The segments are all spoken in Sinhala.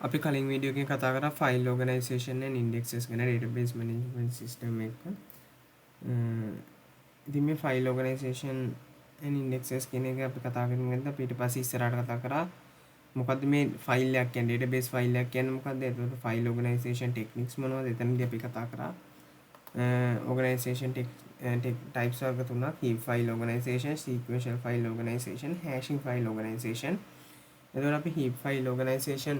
අපි කලින් වීඩියෝ එකේ කතා කරා ෆයිල් ඕගනයිසේෂන් and indexes ගැන database management system එක. ඉතින් මේ ෆයිල් ඕගනයිසේෂන් and indexes කියන එක අපි කතා කරමු නේද? අපි ඊට පස්සේ ඉස්සරහට කතා කරා මොකද්ද මේ ෆයිල් එකක් කියන්නේ database ෆයිල් එකක් කියන්නේ මොකද්ද? එතකොට ෆයිල් ඕගනයිසේෂන් ටෙක්නික්ස් මොනවද? එතනදී අපි කතා කරා organization types වර්ග තුනක් heap file organization, sequential file organization, hashing file organization. එතකොට අපි heap file organization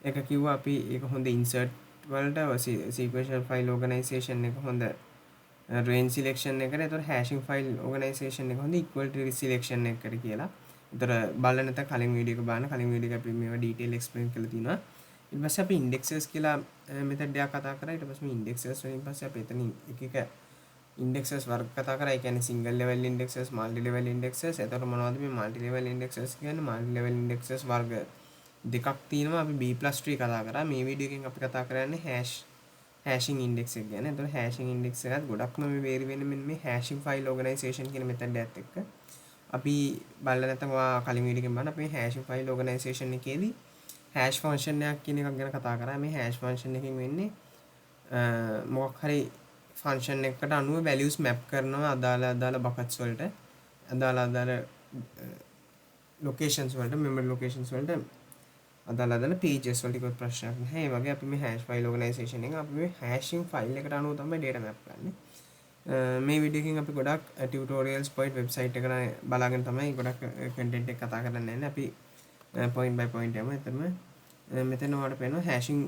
එක කිව්වා අපි ඒක හොඳ insert වලට sequential file organization එක හොඳ range selection එකට. එතකොට hashing file organization එක හොඳ equal selection එකකට කියලා. එතකොට බලන්න නැත්නම් කලින් වීඩියෝ එක බලන්න. කලින් වීඩියෝ එක අපි මේවා detail explain කරලා තිනවා. ඊට පස්සේ අපි indexes කියලා method එකක් කතා කරා. ඊට පස්සේ මේ indexes වලින් පස්සේ අපි එතනින් එක එක indexes වර්ග කතා කරා. ඒ කියන්නේ single level indexes, multi level indexes. එතකොට මොනවද මේ multi level indexes කියන්නේ? multi level indexes වර්ග දෙකක් තියෙනවා. අපි b+ tree කතා කරා. මේ වීඩියෝ එකෙන් අපි කතා කරන්නේ hashing index එක ගැන. එතකොට hashing index එකත් ගොඩක්ම මේ vary වෙන්නේ මෙන්න මේ hashing file organization කියන method එකත් එක්ක. අපි බලලා නැත්නම් ඔයා කලින් වීඩියෝ එකෙන් බලන්න අපි hashing file organization එකේදී hash function එකක් කියන එකක් ගැන කතා කරා. මේ hash function එකකින් වෙන්නේ මොකක් හරි function එකකට අනුව values map කරනවා අදාළ buckets වලට. අදාළ locations වලට, memory locations වලට අදාළ pages වලට ටිකක් ප්‍රශ්නයක් නැහැ. ඒ වගේ අපි මේ hash file organization එක අපි මේ hashing file එකට අනුව තමයි data map කරන්නේ. මේ වීඩියෝ එකකින් අපි ගොඩක් tutorials point website එකට බලාගෙන තමයි ගොඩක් content එක කතා කරන්නේ නැහැ. අපි point by point යමු. එතනම මෙතන ඔයාලට පේනවා hashing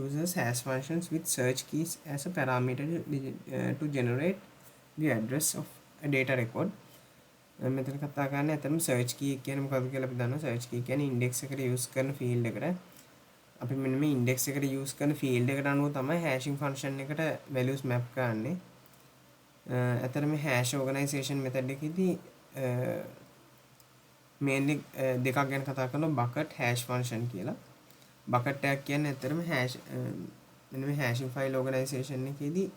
uses hash functions with search keys as a parameter to generate the address of a data record. මෙතන කතා කරන්නේ අතන search key කියන්නේ මොකක්ද කියලා අපි දන්නවා. search key කියන්නේ index එකට use කරන field එකට. අපි මෙන්න මේ index එකට use කරන field එකට අනුව තමයි hashing function එකට values map කරන්නේ. අතන මේ hash organization method එකේදී mainly දෙකක් ගැන කතා කරනවා bucket hash function කියලා. bucket එකක් කියන්නේ ඇත්තටම hash මෙන්න මේ hashing file organization එකේදී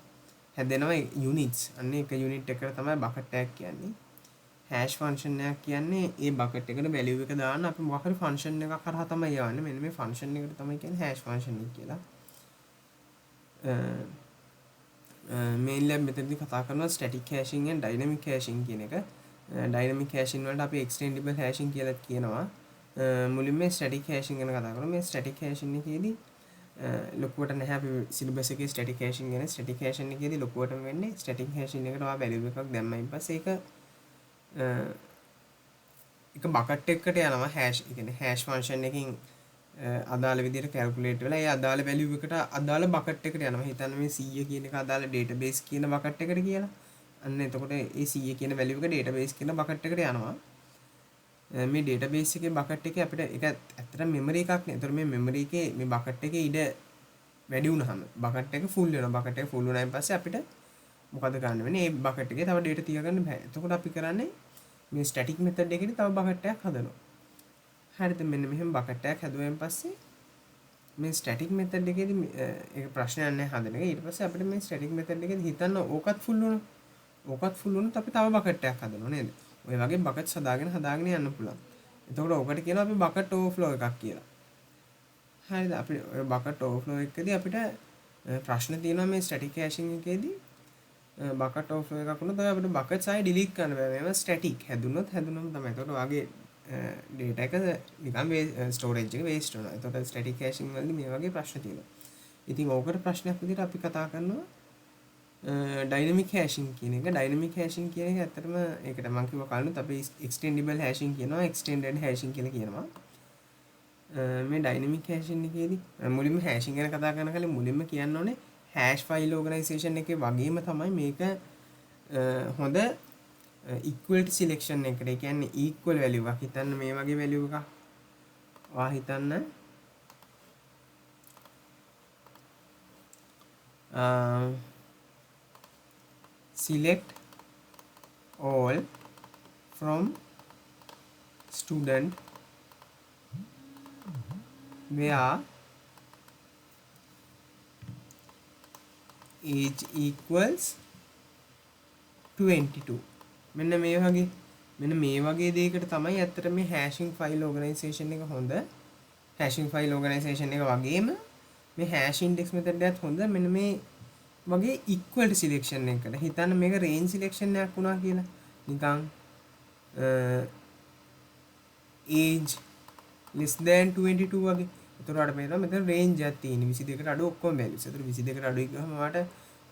හැදෙනවා units. අන්න එක unit එකකට තමයි bucket එකක් කියන්නේ. hash function එකක් කියන්නේ ඒ bucket එකට value එක දාන්න අපි මොකක් හරි function එකක් කරා තමයි යවන්නේ. මෙන්න මේ function එකට තමයි කියන්නේ hash function එක කියලා. mainly මෙතනදී කතා කරනවා static hashing and dynamic hashing කියන එක. dynamic hashing වලට අපි extendable hashing කියලා කියනවා. මුලින්ම static hashing ගැන කතා කරමු. මේ static hashing එකේදී ලොකුවට නැහැ අපි syllabus එකේ static hashing ගැන. static hashing එකේදී ලොකුවටම වෙන්නේ static hashing එකට ඔයා value එකක් දැම්මයින් පස්සේ ඒක එක bucket එකකට යනවා hash. ඒ කියන්නේ hash function එකකින් අදාළ විදිහට calculate වෙලා ඒ අදාළ value එකට අදාළ bucket එකට යනවා. හිතන්න මේ 100 කියන එක අදාළ database කියන bucket එකට කියලා. අන්න එතකොට ඒ 100 කියන value එක database කියන bucket එකට යනවා. මේ database එකේ bucket එකේ අපිට ඒක ඇත්තටම memory එකක් නේ. ඒතර මේ memory එකේ මේ bucket එකේ ඉඩ වැඩි වුණාම bucket එක full වෙනවා. bucket එක full වුණායින් පස්සේ අපිට මොකද කරන්න වෙන්නේ? මේ bucket එකේ තව data තියාගන්න බෑ. එතකොට අපි කරන්නේ මේ static method එකේදී තව bucket එකක් හදනවා. හරිද? මෙන්න මෙහෙම bucket එකක් හැදුවෙන් පස්සේ මේ static method එකේදී ඒක ප්‍රශ්නයක් නැහැ හදන එක. ඊට පස්සේ අපිට මේ static method එකේදී හිතන්න ඕකත් full වුණා. ඕකත් full වුණොත් අපි තව bucket එකක් හදනවා නේද? ඔය වගේ buckets හදාගෙන යන්න පුළුවන්. එතකොට ඕකට කියනවා අපි bucket overflow එකක් කියලා. හරිද? අපි ඔය bucket overflow එකේදී අපිට ප්‍රශ්න තියෙනවා මේ static hashing එකේදී bucket overflow එකක් වුණොත් අපිට buckets ආයෙ delete කරන්න බෑ. මේවා static හැදුනොත් තමයි. එතකොට ඔයගේ data එක නිකන් storage එක waste වෙනවා. එතකොට static hashing වලදී මේ වගේ ප්‍රශ්න තියෙනවා. ඉතින් ඕකට ප්‍රශ්නයක් විදිහට අපි කතා කරනවා dynamic hashing කියන එක. dynamic hashing කියන එක ඇත්තටම ඒකට මම කිව්වා කලිනුත් අපි extendable hashing කියනවා, extended hashing කියලා කියනවා. මේ dynamic hashing එකේදී මුලින්ම hashing ගැන කතා කරන කලින් මුලින්ම කියන්න ඕනේ hash file organization එකේ වගේම තමයි මේක හොඳ equality selection එකට. ඒ කියන්නේ equal value එකක්. හිතන්න මේ වගේ value එකක්. ඔයා හිතන්න select all from student where age equals 22. මෙන්න මේ වගේ දෙයකට තමයි ඇත්තට මේ hashing file organization එක හොඳ හැෂින් ෆයිල් ඕගනයිසේෂන් එක වගේම මේ හැෂ් ඉන්ඩෙක්ස් මෙතඩ් එකත් හොඳ මෙන්න මේ වගේ ඉක්වල්ටි සිලෙක්ෂන් එකකට. හිතන්න මේක රේන්ජ් සිලෙක්ෂන් එකක් වුණා කියලා. නිකන් age less than 22 වගේ. එතකොට අර මේක මෙතන රේන්ජ් එකක් තියෙන 22කට අඩු ඔක්කොම values. එතකොට 22කට අඩුයි ගියාම මට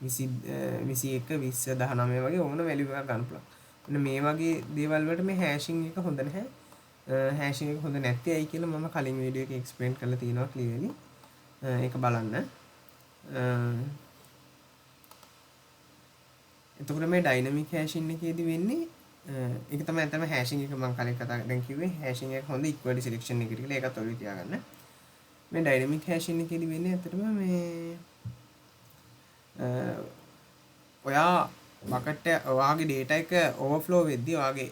20 21 20 19 වගේ ඕන වැලියු එකක් ගන්න පුළුවන්. මෙන්න මේ වගේ දේවල් වලට මේ හැෂින් එක හොඳ නැහැ. හැෂින් එක හොඳ නැත්තේ ඇයි කියලා මම කලින් වීඩියෝ එකේ එක්ස්ප්ලেইন කරලා තියෙනවා ක්ලියර්ලි. ඒක බලන්න. එතකොට මේ ඩයිනමික් හැෂින් එකේදී වෙන්නේ ඒක තමයි අතම හැෂින් එක මම කලින් කතා දැන් කිව්වේ හැෂින් එක හොඳ ඉක්වලිටි සිලෙක්ෂන් එකකට කියලා ඒකත් ඔළුවේ තියාගන්න. මේ ඩයිනමික් හැෂින් එකේදී වෙන්නේ ඇත්තටම මේ ඔයා බකට් ඔයාගේ data එක overflow වෙද්දී ඔයාගේ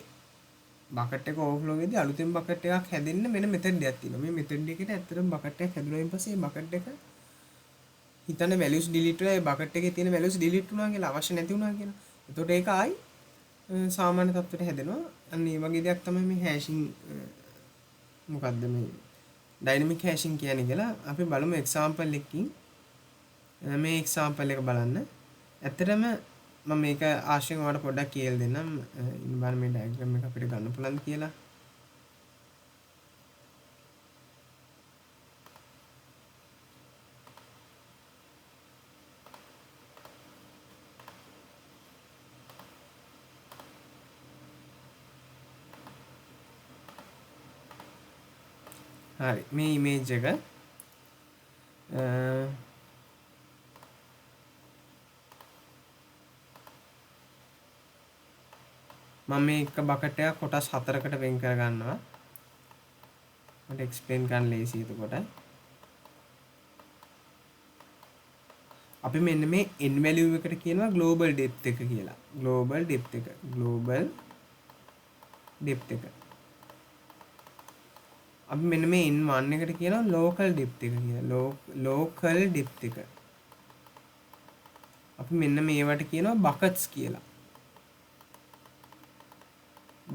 බකට් එක overflow වෙද්දී අලුතෙන් බකට් එකක් හැදෙන්න මෙන්න මෙතඩ් එකක් තියෙනවා. මේ මෙතඩ් එකට ඇත්තටම බකට් එකක් හැදුනායින් පස්සේ මේ බකට් එක හිතන්න values delete වෙලා ඒ බකට් එකේ තියෙන values delete වුණා කියලා අවශ්‍ය නැති වුණා කියලා. එතකොට ඒක ආයි සාමාන්‍ය තත්ත්වයට හැදෙනවා. අන්න ඒ වගේ දෙයක් තමයි මේ හැෂින් මොකද්ද මේ ඩයිනමික් හැෂින් කියන්නේ කියලා අපි බලමු එක්සැම්පල් එකකින්. මේ එක්සැම්පල් එක බලන්න. ඇත්තටම මම මේක ආශ්‍රයෙන් ඔයාලට පොඩ්ඩක් කියලා දෙන්නම්. ඉන්න බලන්න මේ ඩයග්‍රෑම් එක අපිට ගන්න පුළුවන්ද කියලා. හරි මේ ඉමේජ් එක මම මේ එක බකට් එකක් කොටස් 4කට වෙන් කර ගන්නවා. මට එක්ස්ප්ලেইন කරන්න ලේසියි එතකොට. අපි මෙන්න මේ n value එකට කියනවා global depth එක කියලා. global depth එක. global depth එක. අපි මෙන්න මේ n1 එකට කියනවා local depth එක කියලා. local depth එක. අපි මෙන්න මේවට කියනවා buckets කියලා.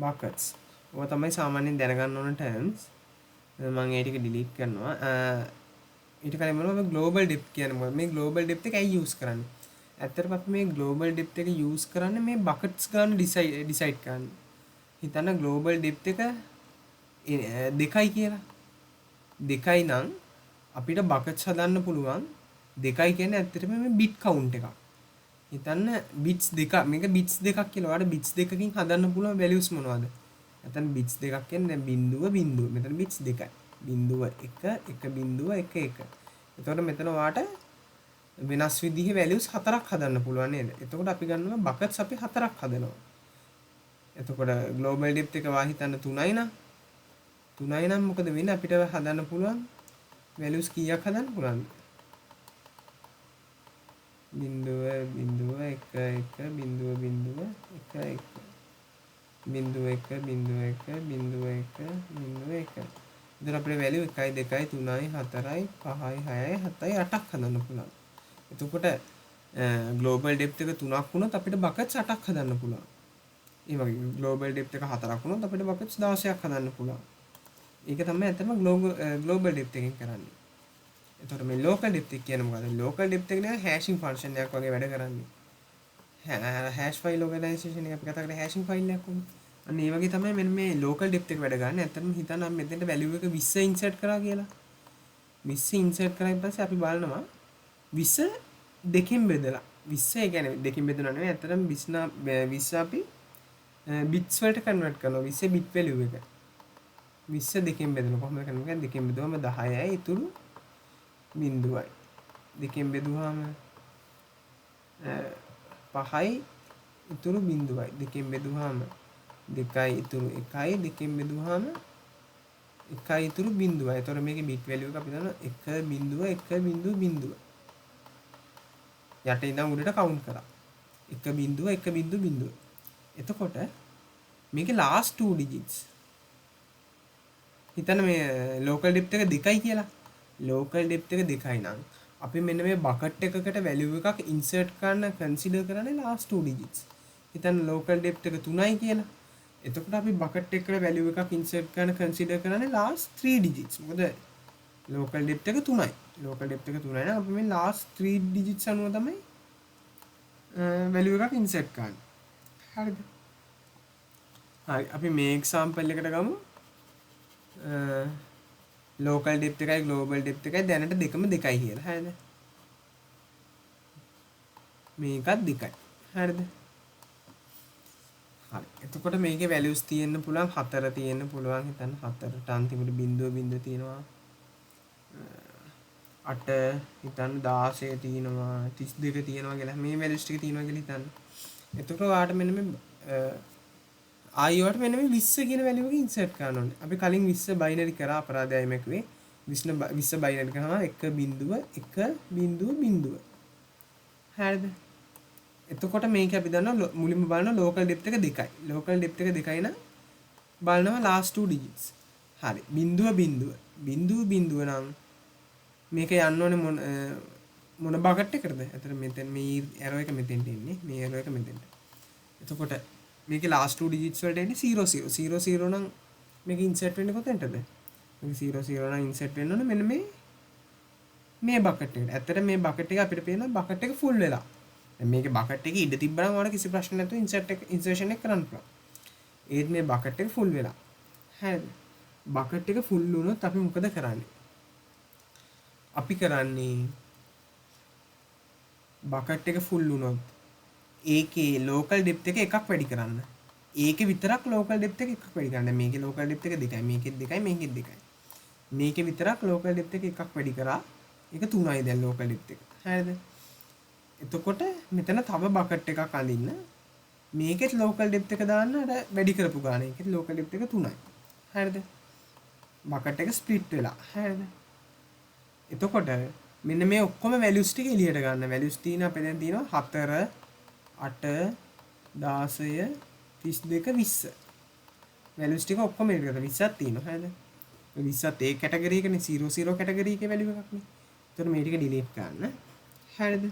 buckets. ඔය තමයි සාමාන්‍යයෙන් දැනගන්න ඕන terms. මම ඒ ටික delete කරනවා. ඊට කලින් මොනවද global depth කියන්නේ මොකද? මේ global depth එක ඇයි use කරන්නේ? ඇත්තටම අපි මේ global depth එක use කරන්නේ මේ buckets ගන්න decide කරන්න. හිතන්න global depth එක 2යි කියලා. 2යි නම් අපිට buckets හදන්න පුළුවන්. 2යි කියන්නේ ඇත්තටම මේ bit count එකක්. හිතන්න bits දෙක මේක bits දෙකක් කියලා. ඔයාලට bits දෙකකින් හදන්න පුළුවන් values මොනවද? නැත්නම් bits දෙකක් කියන්නේ දැන් බිංදුව. මෙතන bits දෙකයි. බිංදුව 1 1 බිංදුව 1 1. එතකොට මෙතන ඔයාට වෙනස් විදිහේ values 4ක් හදන්න පුළුවන් නේද? එතකොට අපි ගන්නවා buckets අපි 4ක් හදනවා. එතකොට global depth එක වා හිතන්න 3යි නම් 3යි නම් මොකද වෙන්නේ අපිට හදන්න පුළුවන් values කීයක් හදන්න පුළුවන්ද? බිංදුව 1 1 බිංදුව 1 1 බිංදුව 1 බිංදුව 1 බිංදුව 1 බිංදුව 1. ඉතින් අපේ value 1යි 2යි 3යි 4යි 5යි 6යි 7යි 8ක් හදන්න පුළුවන්. එතකොට global depth එක 3ක් වුණොත් අපිට buckets 8ක් හදන්න පුළුවන්. ඒ වගේ global depth එක 4ක් වුණොත් අපිට buckets 16ක් හදන්න පුළුවන්. ඒක තමයි ඇත්තම global depth එකෙන් කරන්නේ. එතකොට මේ local depth එක කියන්නේ මොකද්ද? local depth එක නේ hashing function එකක් වගේ වැඩ කරන්නේ. hash file organization එක අපි කතා කරන්නේ hashing file එකක් වගේ. අන්න ඒ වගේ තමයි මෙන්න මේ local depth එක වැඩ ගන්න. ඇත්තටම හිතන්න අපි මෙතෙන්ට value එක 20 insert කරා කියලා. 20 insert කරායින් පස්සේ අපි බලනවා 20 දෙකෙන් බෙදලා 20 ඒ කියන්නේ දෙකෙන් බෙදනවා නෙවෙයි ඇත්තටම 20 අපි bits වලට convert කරනවා 20 bit value එක 20 දෙකෙන් බෙදනවා කොහොමද කරන්නේ දෙකෙන් බෙදුවම 10යි ඉතුරු බිංදුවයි දෙකෙන් බෙදුවාම 5යි ඉතුරු බිංදුවයි දෙකෙන් බෙදුවාම 2යි ඉතුරු 1යි දෙකෙන් බෙදුවාම 1යි ඉතුරු බිංදුවයි. ඒතකොට මේකේ bit value එක අපි දන්නවා 1.1.0 යට ඉඳන් උඩට කවුන්ට් කරා 1.1.0. එතකොට මේකේ last 2 digits හිතන්න මේ local depth එක 2යි කියලා. local depth එක 2යි නම් අපි මෙන්න මේ bucket එකකට value එකක් insert කරන්න consider කරන්නේ last 2 digits. හිතන්න local depth එක 3යි කියලා. එතකොට අපි bucket එකකට value එකක් insert කරන්න consider කරන්නේ last 3 digits. මොකද ලෝකල් ඩෙප්ත් එක 3යි. ලෝකල් ඩෙප්ත් එක 3යි නම් අපි මේ ලාස්ට් 3 ඩිජිට්ස් අනුව තමයි වැලියු එකක් ඉන්සර්ට් කරන්නේ. හරිද? හරි අපි මේ එක්සාම්පල් එකට ගමු. ලෝකල් ඩෙප්ත් එකයි ග්ලෝබල් ඩෙප්ත් එකයි දැනට දෙකම 2යි කියලා. හරිද? මේකත් 2යි. හරිද? හරි. එතකොට මේකේ වැලියුස් තියෙන්න පුළුවන් 4 තියෙන්න පුළුවන්. හිතන්න 4ට අන්තිමට බිංදුව තියෙනවා. 8 හිතන්න 16 තියෙනවා 32 තියෙනවා කියලා. මේ වැලියුස් ටික තියෙනවා කියලා හිතන්න. එතකොට ඔයාලට මෙන්න මේ ආයෙත් මෙන්න මේ 20 කියන වැලියු එක ඉන්සර්ට් කරන්න ඕනේ. අපි කලින් 20 බයිනරි කරා අපරාධයයි මේකුවේ. 20 බයිනරි කරාම 1.1.0. හරිද? එතකොට මේක අපි දන්නවා මුලින්ම බලන ලෝකල් ඩෙප්ත් එක 2යි. ලෝකල් ඩෙප්ත් එක 2යි නම් බලනවා ලාස්ට් 2 ඩිජිට්ස්. හරි. බිංදුව නම් මේක යන්න ඕනේ මොන බකට් එකටද? අතන මෙතන මේ ඇරෝ එක මෙතෙන්ට එන්නේ. මේ ඇරෝ එක මෙතෙන්ට. එතකොට මේකේ ලාස්ට් 2 ඩිජිට්ස් වලට එන්නේ 00 නම් මේක ඉන්සර්ට් වෙන්නේ කොතෙන්ටද? මේක 00 නම් ඉන්සර්ට් වෙන්න ඕනේ මෙන්න මේ බකට් එකට. ඇත්තට මේ බකට් එක අපිට පේනවා බකට් එක ෆුල් වෙලා. දැන් මේකේ බකට් එකේ ඉඩ තිබ්බනම් ඔයාලට කිසි ප්‍රශ්නයක් නැතුව ඉන්සර්ෂන් එක කරන්න පුළුවන්. ඒත් මේ බකට් එක ෆුල් වෙලා. හරිද? බකට් එක ෆුල් වුණොත් අපි මොකද කරන්නේ? අපි කරන්නේ බකට් එක ෆුල් වුණොත් ඒකේ ලෝකල් ඩෙප්ත් එක එකක් වැඩි කරන්න. ඒකේ විතරක් ලෝකල් ඩෙප්ත් එක එකක් වැඩි කරන්න. මේකේ ලෝකල් ඩෙප්ත් එක 2යි. මේකෙත් 2යි. මේකෙත් 2යි. මේකේ විතරක් ලෝකල් ඩෙප්ත් එක එකක් වැඩි කරා. ඒක 3යි දැන් ලෝකල් ඩෙප්ත් එක. හරිද? එතකොට මෙතන තව බකට් එකක් අඳින්න. මේකෙත් ලෝකල් ඩෙප්ත් එක දාන්න අර වැඩි කරපු ගාන. ඒකෙත් ලෝකල් ඩෙප්ත් එක 3යි. හරිද? බකට් එක ස්ප්ලිට් වෙලා. හරිද? එතකොට මෙන්න මේ ඔක්කොම වැලියුස් ටික එළියට ගන්න. වැලියුස් තියෙන අපේ දැන් තියෙනවා 4 8 16 32 20. වැලියුස් ටික ඔක්කොම එළියට ගත්තා. 20ක් තියෙනවා. හරිද? 20ත් ඒ කැටගරි එකනේ 00 කැටගරි එකේ වැලියු එකක් නේ. එතකොට මේ ටික ඩිලීට් කරන්න. හරිද?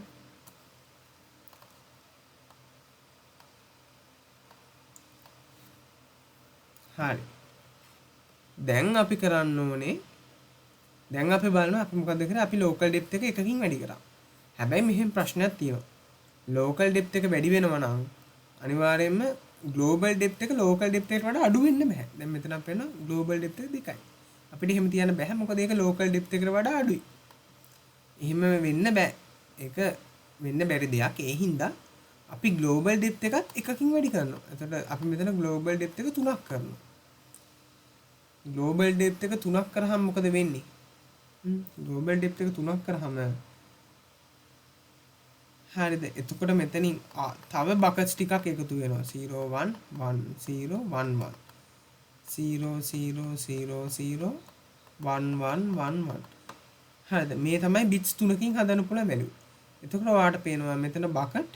හරි. දැන් අපි කරන්න ඕනේ දැන් අපි බලනවා අපි මොකද කරන්නේ අපි ලෝකල් ඩෙප්ත් එක එකකින් වැඩි කරා. හැබැයි මෙහෙම ප්‍රශ්නයක් තියෙනවා. ලෝකල් ඩෙප්ත් එක වැඩි වෙනවා නම් අනිවාර්යයෙන්ම ග්ලෝබල් ඩෙප්ත් එක ලෝකල් ඩෙප්ත් එකට වඩා අඩු වෙන්න බෑ. දැන් මෙතන අපි වෙනවා ග්ලෝබල් ඩෙප්ත් එක 2යි. අපිට එහෙම තියන්න බෑ මොකද ඒක ලෝකල් ඩෙප්ත් එකට වඩා අඩුයි. එහෙම වෙන්න බෑ. ඒක වෙන්න බැරි දෙයක්. ඒ හින්දා අපි ග්ලෝබල් ඩෙප්ත් එකත් එකකින් වැඩි කරනවා. එතකොට අපි මෙතන ග්ලෝබල් ඩෙප්ත් එක 3ක් කරනවා. ග්ලෝබල් ඩෙප්ත් එක 3ක් කරාම මොකද වෙන්නේ? ග්ලෝබල් ඩෙප්ත් එක 3ක් කරාම හරිද? එතකොට මෙතනින් තව බකට්ස් ටිකක් එකතු වෙනවා. 0 1 1 0 1 1 0 0 0 0 1 1 1 1. හරිද? මේ තමයි බිට්ස් 3කින් හදන්න පුළුවන් වැලියු. එතකොට ඔයාලට පේනවා මෙතන බකට්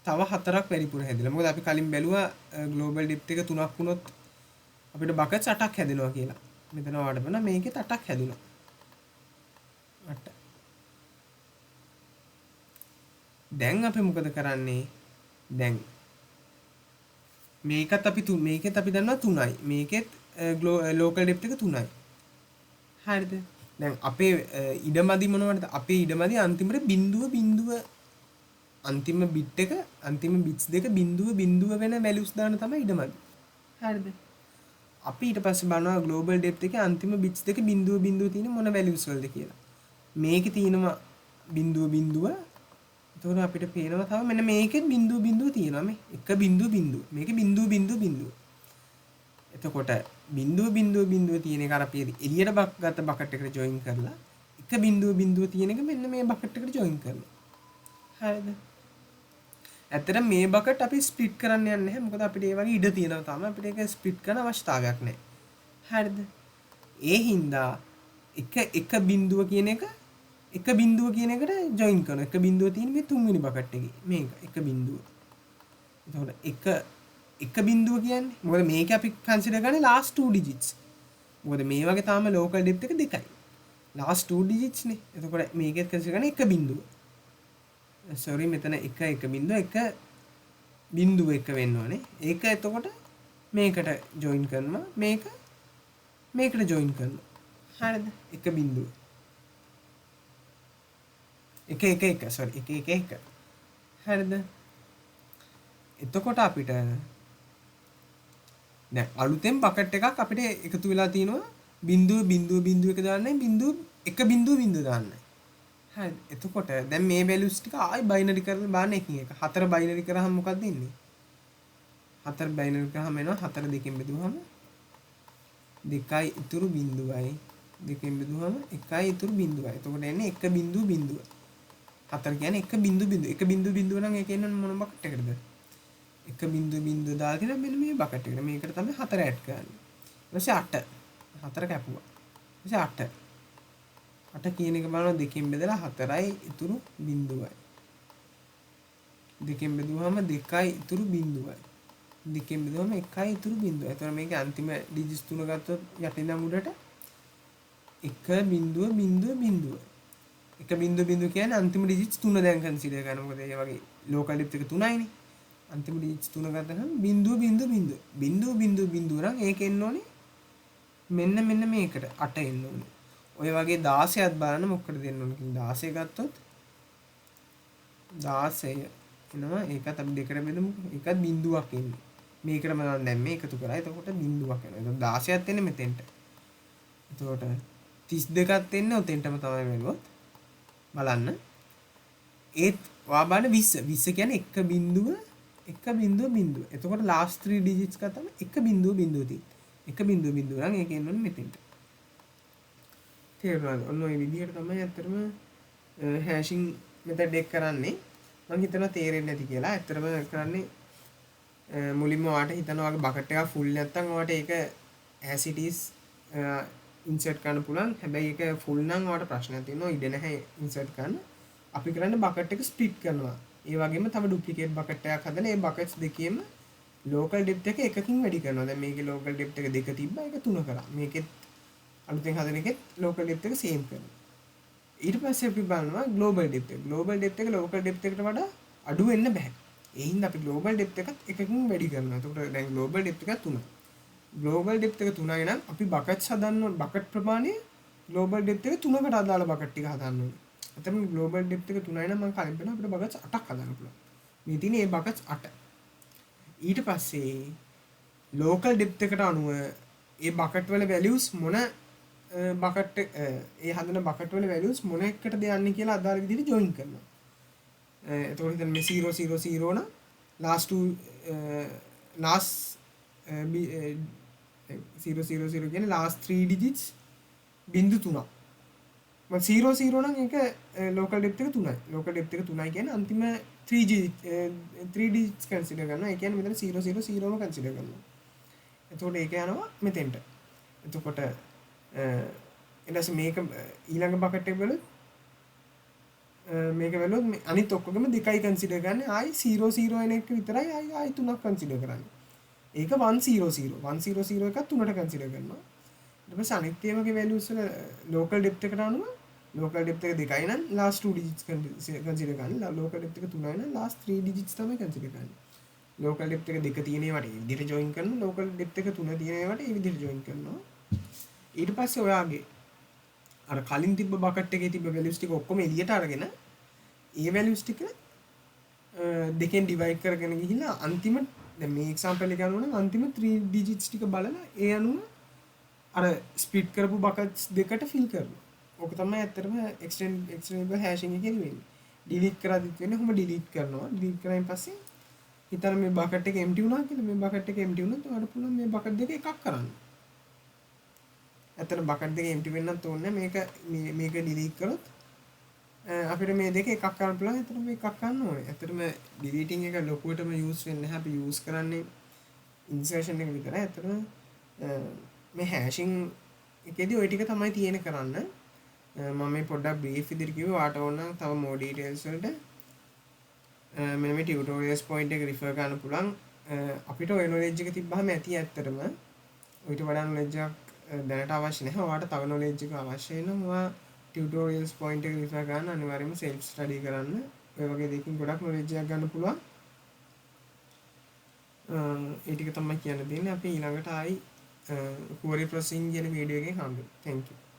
තව 4ක් වැඩිපුර හැදිලා. මොකද අපි කලින් බැලුවා ග්ලෝබල් ඩෙප්ත් එක 3ක් වුණොත් අපිට බකට්ස් 8ක් හැදෙනවා කියලා. මෙතන ඔයාලට බලන්න මේකෙත් 8ක් හැදුණා. 8. දැන් අපි මොකද කරන්නේ? දැන් මේකත් අපි දන්නවා 3යි. මේකෙත් ලෝකල් ඩෙප්ත් එක 3යි. හරිද? දැන් අපේ ඉඩමදි මොනවද? අපේ ඉඩමදි අන්තිමට බිංදුව අන්තිම බිට් එක අන්තිම බිට්ස් දෙක බිංදුව වෙන වැලියුස් දාන්න තමයි ඉඩමදි. හරිද? අපි ඊට පස්සේ බලනවා ග්ලෝබල් ඩෙප්ත් එකේ අන්තිම බිට්ස් දෙක බිංදුව තියෙන මොන වැලියුස් වලද කියලා. මේකේ තියෙනවා බිංදුව. එතකොට අපිට පේනවා තව මෙන්න මේකෙත් බිංදුව තියෙනවා මේ. එක බිංදුව. මේකේ බිංදුව. එතකොට බිංදුව තියෙන එක අර අපි එළියට ගත්ත බකට් එකට ජොයින් කරලා එක බිංදුව තියෙන එක මෙන්න මේ බකට් එකට ජොයින් කරනවා. හරිද? ඇත්තට මේ බකට් අපි ස්ප්ලිට් කරන්න යන්නේ නැහැ. මොකද අපිට ඒ වගේ ඉඩ තියෙනවා තාම. අපිට ඒක ස්ප්ලිට් කරන්න අවශ්‍යතාවයක් නැහැ. හරිද? ඒ හින්දා එක බිංදුව කියන එකට ජොයින් කරනවා. එක බිංදුව තියෙන මේ තුන්වෙනි බකට් එකේ. මේක එක බිංදුව. එතකොට එක බිංදුව කියන්නේ මොකද මේක අපි කන්සිඩර් කරන්නේ ලාස්ට් 2 ඩිජිට්ස්. මොකද මේ වගේ තාම ලෝකල් ඩෙප්ත් එක 2යි. ලාස්ට් 2 ඩිජිට්ස් නේ. එතකොට මේකෙත් කන්සිඩර් කරන්නේ එක බිංදුව. සෝරි මෙතන එක බිංදුව එක වෙන්න ඕනේ. ඒක එතකොට මේකට ජොයින් කරනවා. මේක මේකට ජොයින් කරනවා. හරිද? එක බිඳුව. එක sorry එක. හරිද? එතකොට අපිට දැන් අලුතෙන් බකට් එකක් අපිට එකතු වෙලා තිනවා බිඳුව එක දාන්නයි බිඳුව දාන්නයි. හරි. එතකොට දැන් මේ වැලියුස් ටික ආයි බයිනරි කරලා බලන්න එකින් එක. 4 බයිනරි කරාම මොකක්ද එන්නේ? 4 බයිනරි කරාම එනවා 4 දෙකෙන් බෙදුවම 2යි ඉතුරු බිඳුවයි. දෙකෙන් බෙදුවම 1යි ඉතුරු බිඳුවයි. එතකොට එන්නේ 1.0. 4 කියන්නේ 1.0 නම් ඒක එන්නේ මොන බකට් එකකටද? 1.0 දාලා තියෙන මෙන්න මේ බකට් එකට. මේකට තමයි 4 ඇඩ් කරන්නේ. ඊට පස්සේ 8. 4 කැපුවා. ඊට පස්සේ 8. 8 කියන එක බලනවා දෙකෙන් බෙදලා 4යි ඉතුරු බිඳුවයි. දෙකෙන් බෙදුවම 2යි ඉතුරු බිඳුවයි. දෙකෙන් බෙදුවම 1යි ඉතුරු බිඳුවයි. එතකොට මේකේ අන්තිම ඩිජිට්ස් 3 ගත්තොත් යටින් නම් උඩට 1.0. 1.0 කියන්නේ අන්තිම ඩිජිට්ස් 3 දැන් කන්සිඩර් කරනවා. මොකද ඒ වගේ ලෝකල් ඩිප්ත් එක 3යිනේ. අන්තිම ඩිජිට්ස් 3 ගත්තහම 0.0. නම් ඒක එන්න ඕනේ මෙන්න මේකට 8 එන්න ඕනේ. ඔය වගේ 16ත් බලන්න මොකටද දෙන්න ඕනේ කියලා 16 ගත්තොත් 16 එනවා. ඒකත් අපි දෙකට බෙදමු. ඒකත් බිඳුවක් එන්නේ. මේකට මම දැන් මේ එකතු කරා. එතකොට බිඳුවක් එනවා. එතකොට 16ත් එන්නේ මෙතෙන්ට. එතකොට 32ත් එන්නේ ඔතෙන්ටම තමයි වෙලුවොත්. බලන්න. ඒත් ඔයා බලන්න 20 කියන්නේ 1.0. එතකොට last 3 digits ගත්තම 1.0 තියෙන්නේ. 1.0 නම් ඒක එන්නේ මෙතෙන්ට. තේරුණාද? ඔන්න ඔය විදිහට තමයි ඇත්තටම හැෂින් මෙතඩ් එක කරන්නේ. මම හිතනවා තේරෙන්නේ නැති කියලා. ඇත්තටම කරන්නේ මුලින්ම ඔයාට හිතනවා වගේ බකට් එකක් ෆුල් නැත්තම් ඔයාට ඒක as it is ඉන්සර්ට් කරන්න පුළුවන්. හැබැයි ඒක ෆුල් නම් ඔයාට ප්‍රශ්නයක් තියෙනවා. ඉඩ නැහැ ඉන්සර්ට් කරන්න. අපි කරන්නේ බකට් එක ස්ප්ලිට් කරනවා. ඒ වගේම තව ඩුප්ලිකේට් බකට් එකක් හදලා ඒ බකට්ස් දෙකේම ලෝකල් ඩෙප්ත් එක එකකින් වැඩි කරනවා. දැන් මේකේ ලෝකල් ඩෙප්ත් එක 2 තිබ්බා. ඒක 3 කරා. මේකෙත් අලුතෙන් හදන එකෙත් ලෝකල් ඩෙප්ත් එක සේම් කරනවා. ඊට පස්සේ අපි බලනවා ග්ලෝබල් ඩෙප්ත් එක. ග්ලෝබල් ඩෙප්ත් එක ලෝකල් ඩෙප්ත් එකට වඩා අඩු වෙන්න බෑ. ඒ හින්දා අපි ග්ලෝබල් ඩෙප්ත් එකත් එකකින් වැඩි කරනවා. එතකොට දැන් ග්ලෝබල් ඩෙප්ත් එක 3. ග්ලෝබල් ඩෙප්ත් එක 3යි නම් අපි බකට්ස් හදන්න ඕන බකට් ප්‍රමාණය ග්ලෝබල් ඩෙප්ත් එක 3කට අදාළ බකට් ටික හදන්න ඕනේ. එතකොට ග්ලෝබල් ඩෙප්ත් එක 3යි නම් මම කලින් බලනවා අපිට බකට්ස් 8ක් හදන්න පුළුවන්. මේ තියෙන මේ බකට්ස් 8. ඊට පස්සේ ලෝකල් ඩෙප්ත් එකට අනුව ඒ බකට් වල වැලියුස් මොන බකට් ඒ හදන බකට් වල වැලියුස් මොන එකකටද යන්නේ කියලා අදාළ විදිහට ජොයින් කරනවා. එතකොට හිතන්න මේ 000 නම් last 000 කියන්නේ last 3 digits බිංදු 3ක්. මම 00 නම් ඒක ලෝකල් ඩෙප්ත් එක 3යි. ලෝකල් ඩෙප්ත් එක 3යි කියන්නේ අන්තිම 3 digits කන්සිඩර් කරනවා. ඒ කියන්නේ මෙතන 000ම කන්සිඩර් කරනවා. එතකොට ඒක යනවා මෙතෙන්ට. එතකොට ඊළඟ මේක ඊළඟ බකට් එක වල මේක වල අනිත් ඔක්කොගෙම 2යි කන්සිඩර් ගන්න. ආයි 00 එන එක විතරයි ආයි 3ක් කන්සිඩර් කරන්නේ. ඒක 100 එකක් 3ට කන්සිඩර් කරනවා. ඊට පස්සේ අනිත් ඒවාගේ වැලියුස් වල ලෝකල් ඩෙප්ත් එකට අනුව ලෝකල් ඩෙප්ත් එක 2යි නම් last 2 digits කන්සිඩර් ගන්න. ලෝකල් ඩෙප්ත් එක 3යි නම් last 3 digits තමයි කන්සිඩර් ගන්න. ලෝකල් ඩෙප්ත් එක 2 තියෙන ඒවාට ඒ විදිහට ජොයින් කරනවා. ලෝකල් ඩෙප්ත් එක 3 තියෙන ඒවාට ඒ විදිහට ජොයින් කරනවා. ඊට පස්සේ ඔයාගේ අර කලින් තිබ්බ බකට් එකේ තිබ්බ වැලියුස් ටික ඔක්කොම එළියට අරගෙන ඒ වැලියුස් ටික දෙකෙන් ඩිවයිඩ් කරගෙන ගිහිල්ලා අන්තිම දැන් මේ එක්සැම්පල් එක ගන්නවා නම් අන්තිම 3 digits ටික බලලා ඒ අනුව අර ස්ප්ලිට් කරපු බකට්ස් දෙකට ෆිල් කරනවා. ඕක තමයි ඇත්තටම එක්ස්ටෙන්ඩබල් හැෂින් එකේ වෙන්නේ. ඩිලීට් කරද්දිත් වෙන්නේ කොහොම ඩිලීට් කරනවා. ඩිලීට් කරායින් පස්සේ හිතන්න මේ බකට් එක එම්ටි වුණා කියලා. මේ බකට් එක එම්ටි වුණොත් ඔයාලට පුළුවන් මේ බකට් දෙක එකක් කරන්න. ඇත්තට බකට් දෙක එම්ටි වෙන්නත් ඕනේ. මේක ඩිලීට් කරොත් අපිට මේ දෙක එකක් කරන්න පුළුවන්. ඇත්තට මේ එකක් කරන්න ඕනේ. ඇත්තටම ඩිලීටින් එක ලොකුවටම යූස් වෙන්නේ නැහැ. අපි යූස් කරන්නේ ඉන්සර්ෂන් එක විතරයි. ඇත්තටම මේ හැෂින් එකේදී ওই ටික තමයි තියෙන කරන්න. මම මේ පොඩ්ඩක් බ්‍රීෆ් විදිහට කිව්වා. ඔයාට ඕන නම් තව more details වලට මෙන්න මේ ටියුටෝරියල්ස් පොයින්ට් එක රිෆර් කරන්න පුළුවන්. අපිට ওই knowledge එක තිබ්බහම ඇති ඇත්තටම. ඔයිට වඩා knowledge එකක් දැනට අවශ්‍ය නැහැ. ඔයාට තව knowledge එක අවශ්‍ය නම් ඔයා ටියුටෝරියල්ස් පොයින්ට් එක රිෆර් කරන්න අනිවාර්යයෙන්ම self study කරන්න. ඔය වගේ දෙකින් ගොඩක් knowledge එකක් ගන්න පුළුවන්. ඒ ටික තමයි කියන්න දෙන්නේ. අපි ඊළඟට ආයි query processing කියන වීඩියෝ එකෙන් හම්බෙයි. thank you.